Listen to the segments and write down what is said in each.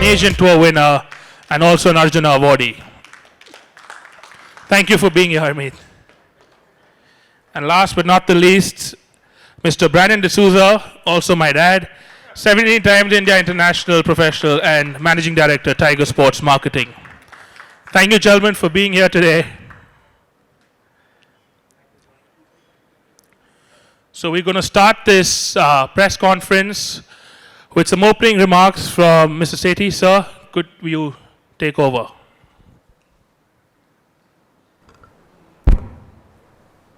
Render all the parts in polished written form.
Asian Tour winner, and also an Arjuna awardee. Thank you for being here, Harmeet. And last but not the least, Mr. Brandon D'Souza, also my dad, 17 times India International Professional and Managing Director, Tiger Sports Marketing. Thank you, gentlemen, for being here today. So we're going to start this press conference with some opening remarks from Mr. Sethi. Sir, could you take over?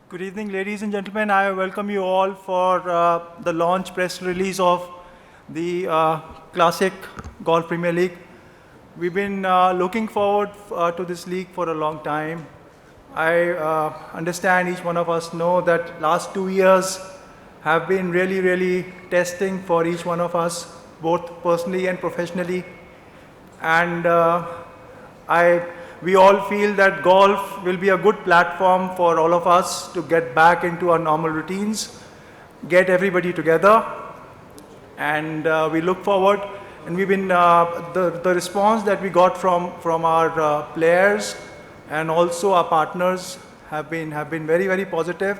Good evening, ladies and gentlemen. I welcome you all for the launch press release of the Classic Golf Premier League. We've been looking forward to this league for a long time. I understand each one of us know that last 2 years have been really testing for each one of us, both personally and professionally. And we all feel that golf will be a good platform for all of us to get back into our normal routines, get everybody together, and we look forward. And we've been the response that we got from our players and also our partners have been very positive,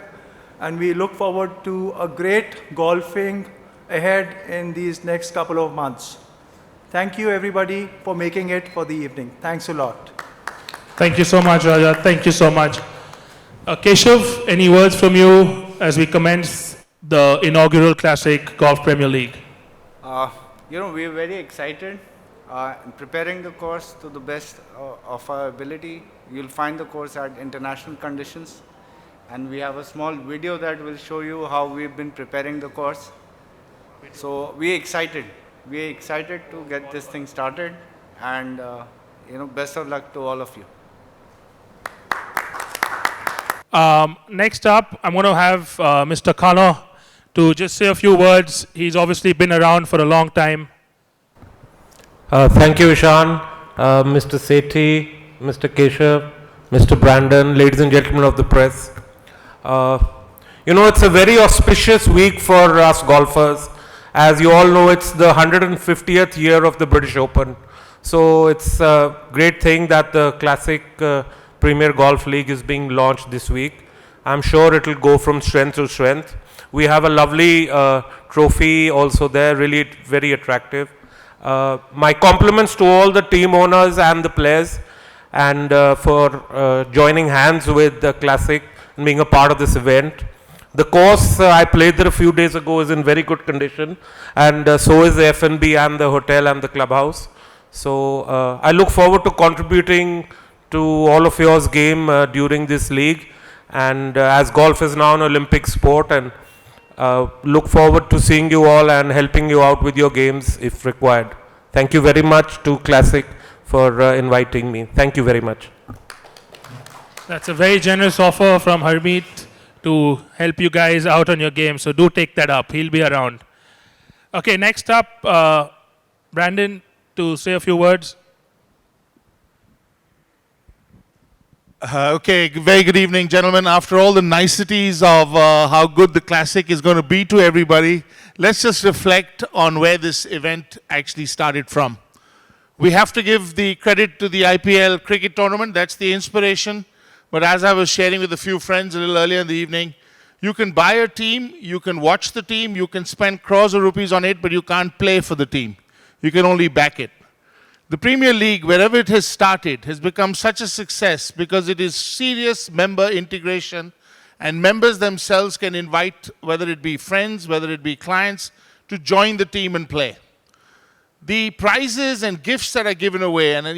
and we look forward to a great golfing ahead in these next couple of months. Thank you, everybody, for making it for the evening. Thanks a lot. Thank you so much, Raja. Thank you so much. Keshav, any words from you as we commence the inaugural Classic Golf Premier League? We are very excited in preparing the course to the best of our ability. You'll find the course at international conditions, and we have a small video that will show you how we've been preparing the course. So we're excited. We're excited to get this thing started, and best of luck to all of you. Next up, I'm going to have Mr. Khanna to just say a few words. He's obviously been around for a long time. Thank you, Ishan, Mr. Sethi, Mr. Keshav, Mr. Brandon, ladies and gentlemen of the press. It's a very auspicious week for us golfers. As you all know, it's the 150th year of the British Open. So it's a great thing that the Classic Premier Golf League is being launched this week. I'm sure it will go from strength to strength. We have a lovely trophy also there, really very attractive. My compliments to all the team owners and the players, and for joining hands with the Classic and being a part of this event. The course I played there a few days ago is in very good condition, and so is the F&B and the hotel and the clubhouse. So I look forward to contributing to all of yours game during this league, and as golf is now an Olympic sport, and look forward to seeing you all and helping you out with your games if required. Thank you very much to Classic for inviting me. Thank you very much. That's a very generous offer from Harmeet to help you guys out on your game, so do take that up. He'll be around. Okay, next up, Brandon, to say a few words. Okay, very good evening, gentlemen. After all the niceties of how good the Classic is going to be to everybody, let's just reflect on where this event actually started from. We have to give the credit to the IPL cricket tournament. That's the inspiration. But as I was sharing with a few friends a little earlier in the evening, you can buy a team, you can watch the team, you can spend crores of rupees on it, but you can't play for the team. You can only back it. The Premier League, wherever it has started, has become such a success because it is serious member integration, and members themselves can invite, whether it be friends, whether it be clients, to join the team and play. The prizes and gifts that are given away, and an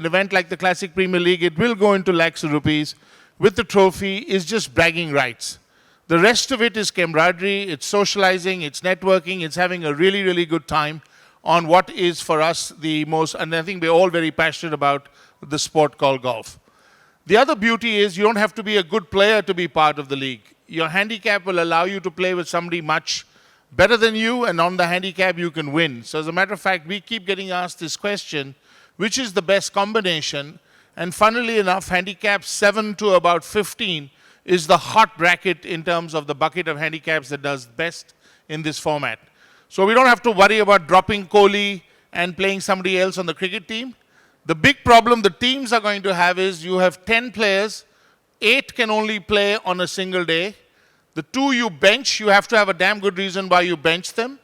event like the Classic Premier League, it will go into lakhs of rupees with the trophy, is just bragging rights. The rest of it is camaraderie, it's socializing, it's networking, it's having a really good time on what is for us the most, and I think we're all very passionate about the sport called golf. The other beauty is you don't have to be a good player to be part of the league. Your handicap will allow you to play with somebody much better than you, and on the handicap you can win. So as a matter of fact, we keep getting asked this question, which is the best combination? And funnily enough, handicap 7 to about 15 is the hot bracket in terms of the bucket of handicaps that does best in this format. So we don't have to worry about dropping Kohli and playing somebody else on the cricket team. The big problem the teams are going to have is you have 10 players, 8 can only play on a single day. The 2 you bench, you have to have a damn good reason why you bench them.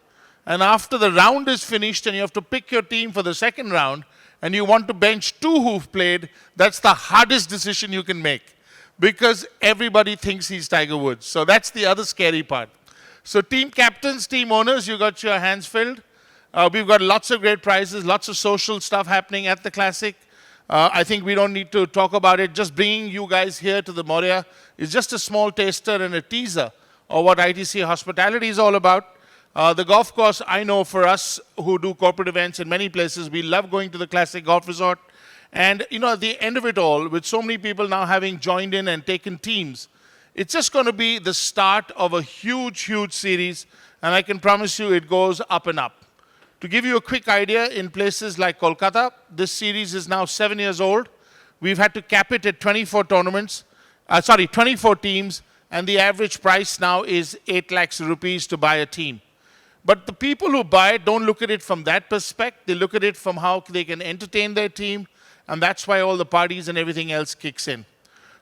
And after the round is finished and you have to pick your team for the second round, and you want to bench 2 who've played, that's the hardest decision you can make, because everybody thinks he's Tiger Woods. So that's the other scary part. So team captains, team owners, you got your hands filled. We've got lots of great prizes, lots of social stuff happening at the Classic. I think we don't need to talk about it. Just bringing you guys here to the 𝗵𝗂 is just a small taster and a teaser of what ITC hospitality is all about. The golf course, I know for us who do corporate events in many places, we love going to the Classic Golf Resort. And you know, at the end of it all, with so many people now having joined in and taken teams, it's just going to be the start of a huge, huge series. And I can promise you it goes up and up. To give you a quick idea, in places like Kolkata, this series is now 7 years old. We've had to cap it at 24 tournaments, 24 teams, and the average price now is 8 lakhs rupees to buy a team. But the people who buy it don't look at it from that perspective. They look at it from how they can entertain their team, and that's why all the parties and everything else kicks in.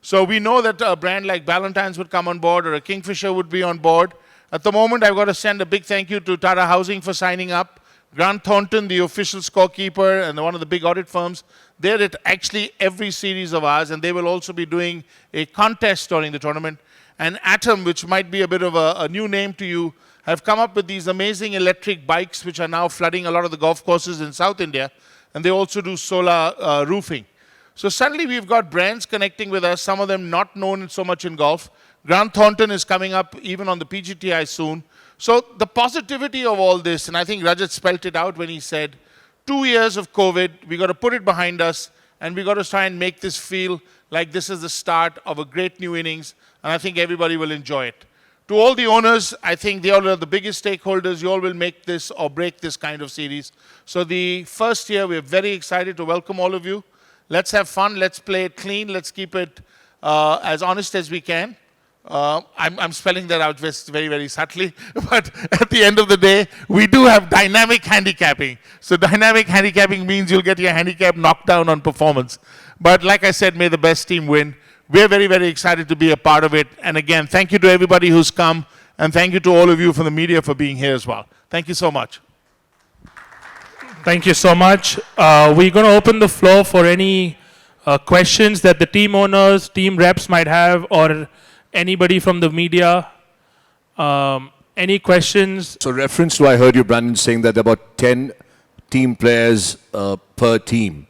So we know that a brand like Ballantyne's would come on board, or a Kingfisher would be on board. At the moment, I've got to send a big thank you to Tata Housing for signing up. Grant Thornton, the official scorekeeper and one of the big audit firms, they're at actually every series of ours, and they will also be doing a contest during the tournament. And Atom, which might be a bit of a new name to you, have come up with these amazing electric bikes which are now flooding a lot of the golf courses in South India, and they also do solar roofing. So suddenly we've got brands connecting with us, some of them not known so much in golf. Grant Thornton is coming up even on the PGTI soon. So the positivity of all this, and I think Rajat spelt it out when he said, 2 years of COVID, we got to put it behind us, and we got to try and make this feel like this is the start of a great new innings, and I think everybody will enjoy it. To all the owners, I think they all are the biggest stakeholders. You all will make this or break this kind of series. So the first year, we're very excited to welcome all of you. Let's have fun. Let's play it clean. Let's keep it as honest as we can. I'm spelling that out very, very subtly. But at the end of the day, we do have dynamic handicapping. So dynamic handicapping means you'll get your handicap knocked down on performance. But like I said, may the best team win. We're very, very excited to be a part of it. And again, thank you to everybody who's come. And thank you to all of you from the media for being here as well. Thank you so much. Thank you so much. We're going to open the floor for any questions that the team owners, team reps might have, or anybody from the media. Any questions? So reference to, I heard you, Brandon, saying that there are about 10 team players per team.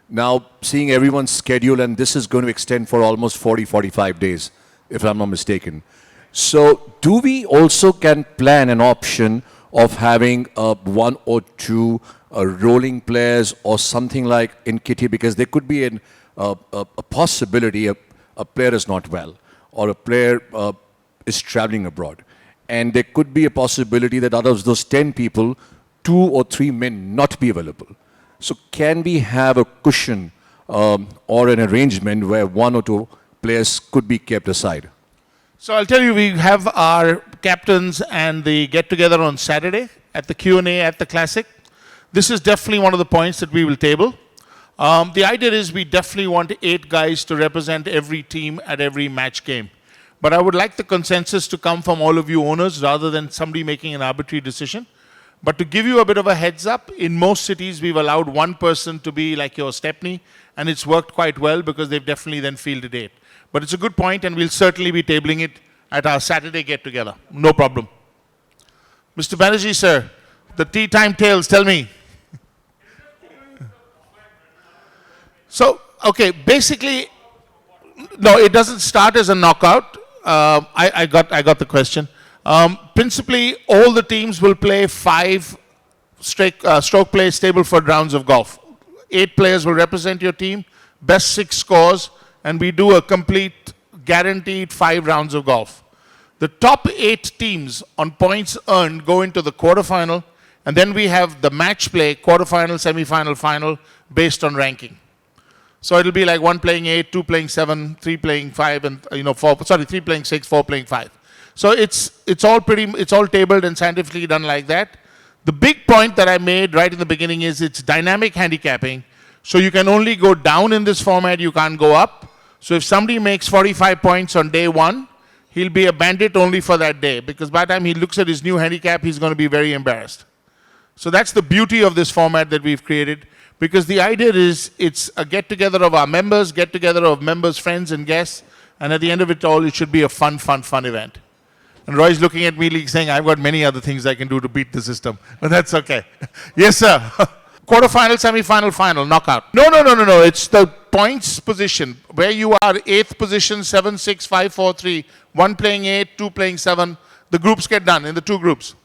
Now, seeing everyone's schedule, and this is going to extend for almost 40, 45 days, if I'm not mistaken. So do we also can plan an option of having 1 or 2 rolling players or something like in kitty? Because there could be a possibility a player is not well, or a player is traveling abroad. And there could be a possibility that out of those 10 people, 2 or 3 may not be available. So can we have a cushion or an arrangement where 1 or 2 players could be kept aside? So I'll tell you, we have our captains and the get-together on Saturday at the Q&A at the Classic. This is definitely one of the points that we will table. The idea is we definitely want 8 guys to represent every team at every match game. But I would like the consensus to come from all of you owners rather than somebody making an arbitrary decision. But to give you a bit of a heads up, in most cities we've allowed 1 person to be like your Stepney, and it's worked quite well because they've definitely then fielded 8. But it's a good point, and we'll certainly be tabling it at our Saturday get-together. No problem. Mr. Banerjee, sir, the tea time tales, tell me. So, okay, basically, no, it doesn't start as a knockout. I got the question. Principally, all the teams will play 5 stroke play Stableford rounds of golf. 8 players will represent your team, best 6 scores, and we do a complete guaranteed 5 rounds of golf. The top 8 teams on points earned go into the quarterfinal, and then we have the match play, quarterfinal, semi-final, final, based on ranking. So it'll be like 1 playing 8, 2 playing 7, 3 playing 5, and 4. Sorry, 3 playing 6, 4 playing 5. So it's all tabled and scientifically done like that. The big point that I made right in the beginning is it's dynamic handicapping. So you can only go down in this format, you can't go up. So if somebody makes 45 points on day one, he'll be a bandit only for that day, because by the time he looks at his new handicap, he's going to be very embarrassed. So that's the beauty of this format that we've created, because the idea is it's a get-together of our members, get-together of members, friends, and guests, and at the end of it all, it should be a fun event. And Roy's looking at me like saying, I've got many other things I can do to beat the system, but that's okay. Yes, sir. Quarterfinal, semi-final, final, knockout. No. It's the points position, where you are 8th position, 7, 6, 5, 4, 3, 1 playing 8, 2 playing 7. The groups get done in the 2 groups.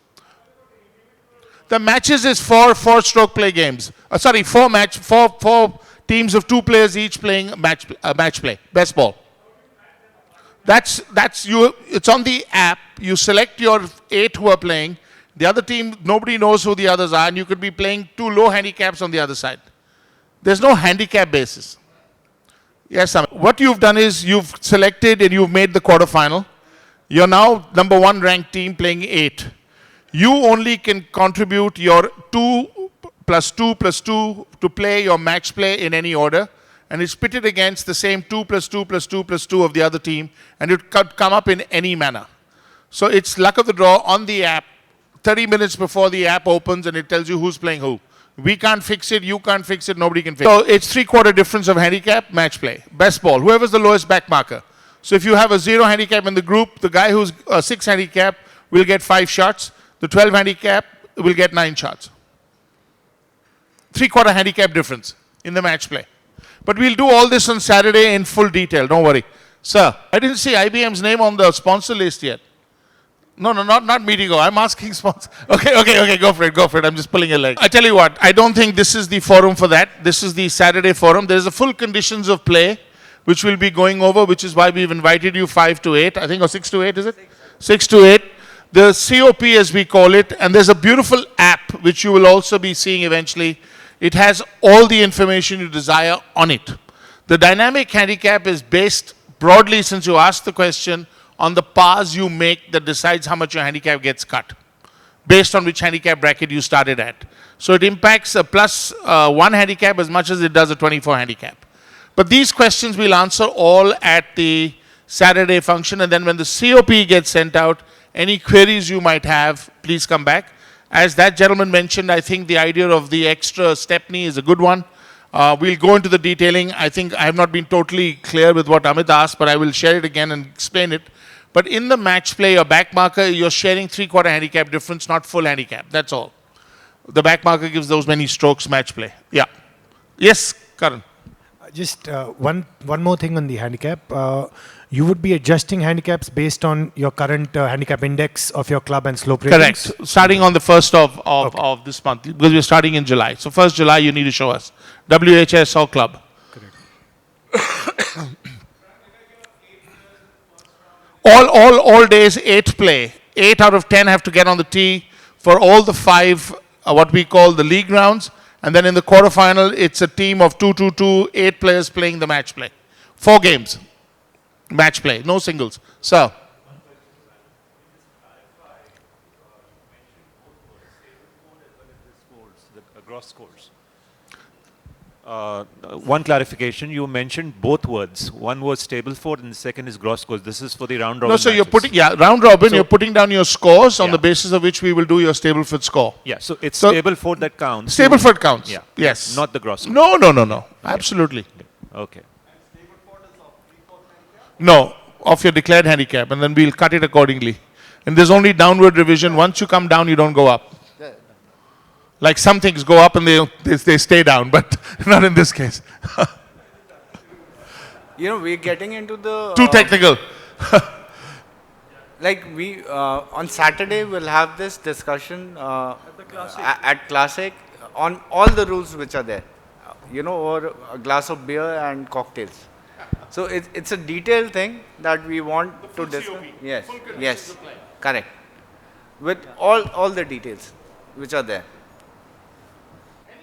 The matches is 4 stroke play games. Four teams of 2 players each playing match play, best ball. That's you. It's on the app. You select your 8 who are playing. The other team, nobody knows who the others are, and you could be playing 2 low handicaps on the other side. There's no handicap basis. Yes, Amit. What you've done is you've selected and you've made the quarterfinal. You're now number 1 ranked team playing 8. You only can contribute your 2 plus 2 plus 2 to play your match play in any order, and it's pitted against the same 2 plus 2 plus 2 plus 2 of the other team, and it could come up in any manner. So it's luck of the draw on the app. 30 minutes before the app opens, and it tells you who's playing who. We can't fix it, you can't fix it, nobody can fix it. So it's 3/4 difference of handicap, match play. Best ball, whoever's the lowest back marker. So if you have a 0 handicap in the group, the guy who's a 6 handicap will get 5 shots. The 12 handicap will get 9 shots. 3/4 handicap difference in the match play. But we'll do all this on Saturday in full detail, don't worry. Sir, I didn't see IBM's name on the sponsor list yet. No, not Medigo. I'm asking sponsor. Okay, go for it. I'm just pulling your leg. I tell you what, I don't think this is the forum for that. This is the Saturday forum. There's a full conditions of play, which we'll be going over, which is why we've invited you 5 to 8, I think, or 6 to 8, is it? 6 to 8. The COP, as we call it, and there's a beautiful app, which you will also be seeing eventually. It has all the information you desire on it. The dynamic handicap is based broadly, since you asked the question, on the pars you make that decides how much your handicap gets cut, based on which handicap bracket you started at. So it impacts a plus 1 handicap as much as it does a 24 handicap. But these questions we'll answer all at the Saturday function, and then when the COP gets sent out, any queries you might have, please come back. As that gentleman mentioned, I think the idea of the extra stepney is a good one. We'll go into the detailing. I think I have not been totally clear with what Amit asked, but I will share it again and explain it. But in the match play or back marker, you're sharing 3/4 handicap difference, not full handicap. That's all. The back marker gives those many strokes match play. Yeah. Yes, Karan. Just one more thing on the handicap. You would be adjusting handicaps based on your current handicap index of your club and slope ratings? Correct. Starting on the 1st of this month, because we're starting in July. So 1st July, you need to show us. WHS or club. Correct. all days 8 play. 8 out of 10 have to get on the tee for all the 5, what we call the league rounds. And then in the quarterfinal, it's a team of 2, 8 players playing the match play. 4 games. Match play, no singles. Sir. Gross scores. One clarification, you mentioned both words. One was Stableford and the second is gross scores. This is for the round robin. No, so matches. you're putting, round robin, so you're putting down your scores on the basis of which we will do your Stableford score. Yeah, so it's Stableford that counts. Stableford counts. Yeah. Yes. Not the gross score. No. Absolutely. Okay. No, of your declared handicap, and then we'll cut it accordingly. And there's only downward revision. Once you come down, you don't go up. Like some things go up and they stay down, but not in this case. We're getting into the... Too technical. Like we, on Saturday, we'll have this discussion at Classic on all the rules which are there. Over a glass of beer and cocktails. So it's a detailed thing that we want to discuss. Yes, correct. With all the details which are there.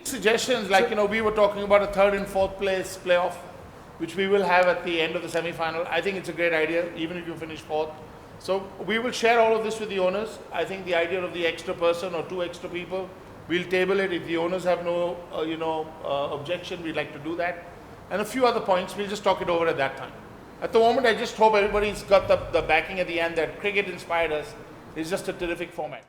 Suggestions like, we were talking about a 3rd and 4th place playoff, which we will have at the end of the semi-final. I think it's a great idea, even if you finish 4th. So we will share all of this with the owners. I think the idea of the extra person or 2 extra people, we'll table it. If the owners have no, objection, we'd like to do that. And a few other points, we'll just talk it over at that time. At the moment, I just hope everybody's got the backing at the end that cricket inspired us. It's just a terrific format.